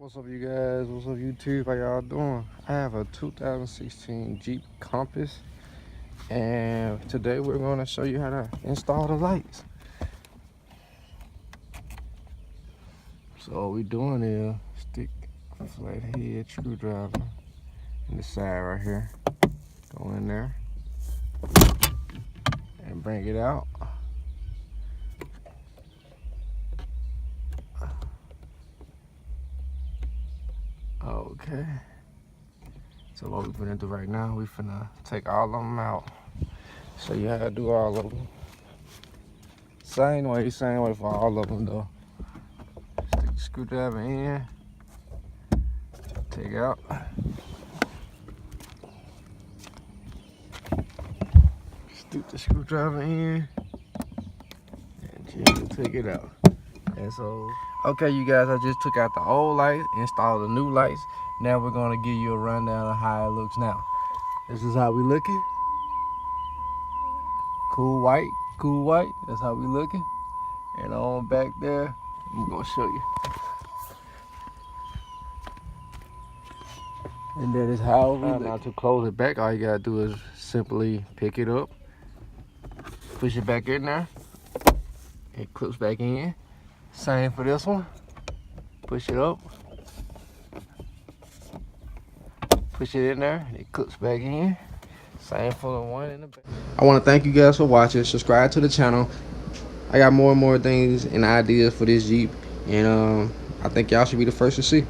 What's up, you guys? What's up, YouTube? How y'all doing? I have a 2016 Jeep Compass, and today we're going to show you how to install the lights. So what we're doing is stick a flathead screwdriver in the side right here. Go in there and bring it out. Okay. So what we're gonna do right now, we're finna take all of them out. Show you how to do all of them. Same way for all of them though. Stick the screwdriver in, take out. Stick the screwdriver in, and gently take it out. And so, okay, you guys, I just took out the old lights, installed the new lights. Now we're gonna give you a rundown of how it looks now. This is how we looking. Cool white. That's how we looking. And on back there, I'm gonna show you. And that is how we look. Now to close it back, all you gotta do is simply pick it up, push it back in there. It clips back in. Same for this one. Push it up. Push it in there, and it clips back in. Same for the one in the back. I want to thank you guys for watching. Subscribe to the channel. I got more and more things and ideas for this Jeep, and I think y'all should be the first to see.